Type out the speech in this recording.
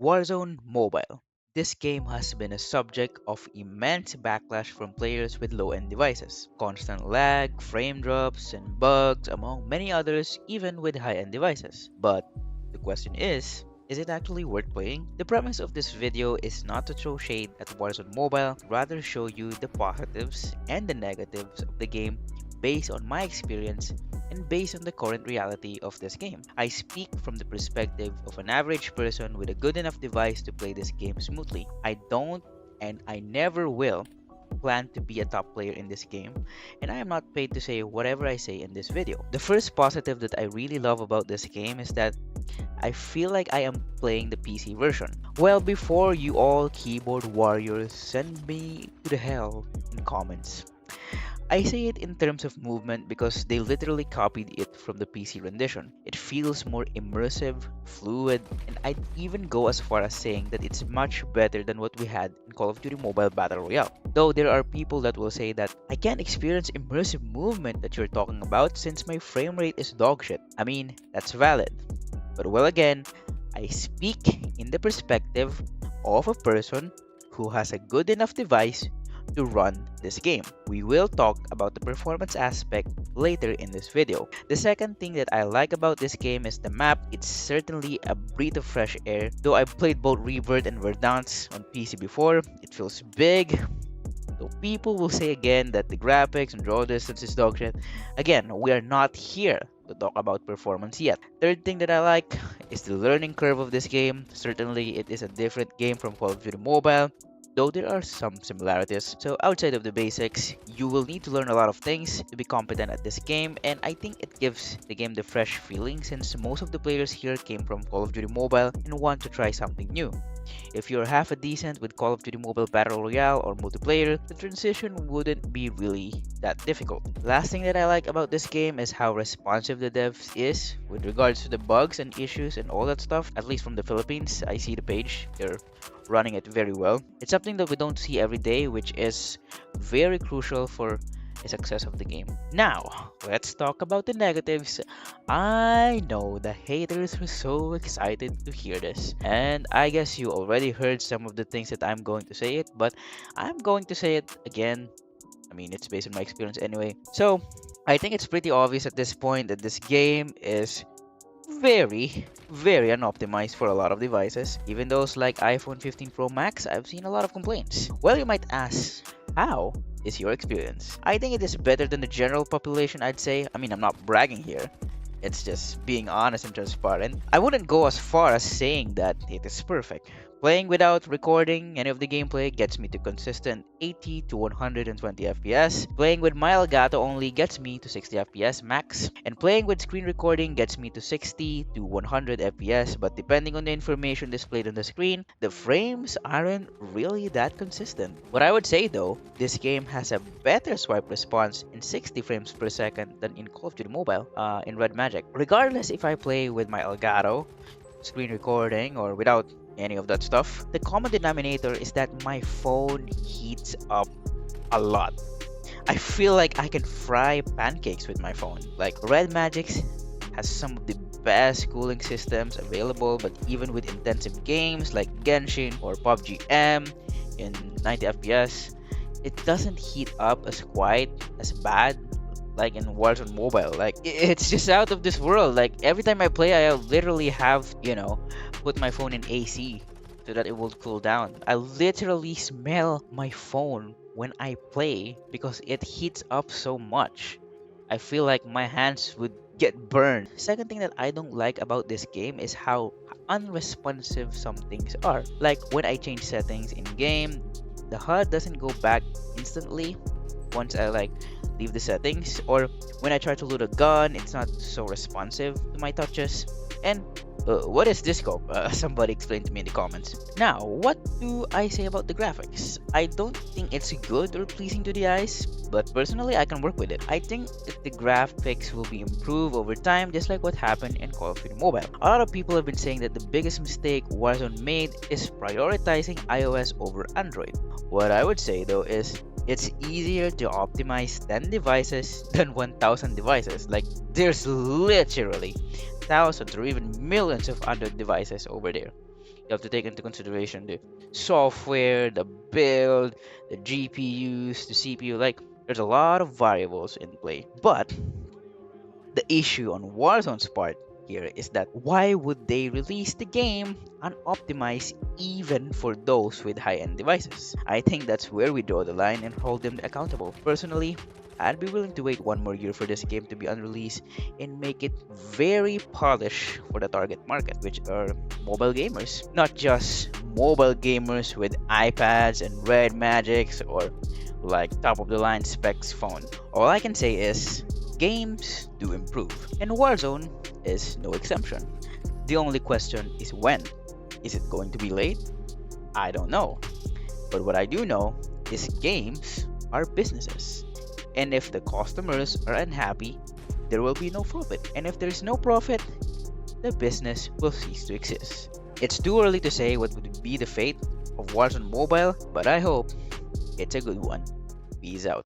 Warzone Mobile. This game has been a subject of immense backlash from players with low-end devices. Constant lag, frame drops, and bugs, among many others, even with high-end devices. But the question is it actually worth playing? The premise of this video is not to throw shade at Warzone Mobile, rather show you the positives and the negatives of the game based on my experience and based on the current reality of this game. I speak from the perspective of an average person with a good enough device to play this game smoothly. I don't and I never will plan to be a top player in this game, and I am not paid to say whatever I say in this video. The first positive that I really love about this game is that I feel like I am playing the PC version. Well, before you all keyboard warriors send me to the hell in comments. I say it in terms of movement because they literally copied it from the PC rendition. It feels more immersive, fluid, and I'd even go as far as saying that it's much better than what we had in Call of Duty Mobile Battle Royale. Though there are people that will say that I can't experience immersive movement that you're talking about since my frame rate is dogshit. I mean, that's valid. But well, again, I speak in the perspective of a person who has a good enough device to run this game. We will talk about the performance aspect later in this video. The second thing that I like about this game is the map. It's certainly a breath of fresh air. Though I've played both Rebirth and Verdansk on PC before, it feels big. So people will say again that the graphics and draw distance is dog shit. Again, we are not here to talk about performance yet. Third thing that I like is the learning curve of this game. Certainly, it is a different game from Call of Duty Mobile, though there are some similarities. So outside of the basics, you will need to learn a lot of things to be competent at this game, and I think it gives the game the fresh feeling since most of the players here came from Call of Duty Mobile and want to try something new. If you're half a decent with Call of Duty Mobile Battle Royale or multiplayer, the transition wouldn't be really that difficult. Last thing that I like about this game is how responsive the devs is with regards to the bugs and issues and all that stuff. At least from the Philippines, I see the page. They're running it very well. It's something that we don't see every day, which is very crucial for the success of the game. Now, let's talk about the negatives. I know the haters are so excited to hear this, and I guess you already heard some of the things that I'm going to say it, but I'm going to say it again. I mean, it's based on my experience anyway. So, I think it's pretty obvious at this point that this game is very unoptimized for a lot of devices. Even those like iPhone 15 Pro Max, I've seen a lot of complaints. Well, you might ask, how is your experience? I think it is better than the general population, I'd say. I mean, I'm not bragging here. It's just being honest and transparent. I wouldn't go as far as saying that it is perfect. Playing without recording any of the gameplay gets me to consistent 80 to 120 FPS. Playing with my Elgato only gets me to 60 FPS max. And playing with screen recording gets me to 60 to 100 FPS. But depending on the information displayed on the screen, the frames aren't really that consistent. What I would say though, this game has a better swipe response in 60 frames per second than in Call of Duty Mobile in Red Magic. Regardless if I play with my Elgato, screen recording, or without any of that stuff, the common denominator is that my phone heats up a lot. I feel like I can fry pancakes with my phone. Like Red Magic has some of the best cooling systems available, but even with intensive games like Genshin or PUBG M in 90 FPS, it doesn't heat up as quite as bad like in Warzone Mobile. Like it's just out of this world. Like every time I play, I literally have, put my phone in AC so that it will cool down. I literally smell my phone when I play because it heats up so much. I feel like my hands would get burned. Second thing that I don't like about this game is how unresponsive some things are. Like when I change settings in game, the HUD doesn't go back instantly once I leave the settings, or when I try to load a gun, it's not so responsive to my touches. And what is this scope? Somebody explain to me in the comments. Now, what do I say about the graphics? I don't think it's good or pleasing to the eyes, but personally I can work with it. I think that the graphics will be improved over time, just like what happened in Call of Duty Mobile. A lot of people have been saying that the biggest mistake Warzone made is prioritizing iOS over Android. What I would say though is it's easier to optimize 10 devices than 1000 devices. Like there's literally thousands or even millions of Android devices over there. You have to take into consideration the software, the build, the GPUs, the CPU. Like, there's a lot of variables in play. But the issue on Warzone's part here is that why would they release the game unoptimized even for those with high-end devices? I think that's where we draw the line and hold them accountable. Personally, I'd be willing to wait one more year for this game to be unreleased and make it very polished for the target market, which are mobile gamers. Not just mobile gamers with iPads and red magics or like top of the line specs phone. All I can say is games do improve, and Warzone is no exception. The only question is when. Is it going to be late? I don't know. But what I do know is games are businesses. And if the customers are unhappy, there will be no profit. And if there is no profit, the business will cease to exist. It's too early to say what would be the fate of Warzone Mobile, but I hope it's a good one. Peace out.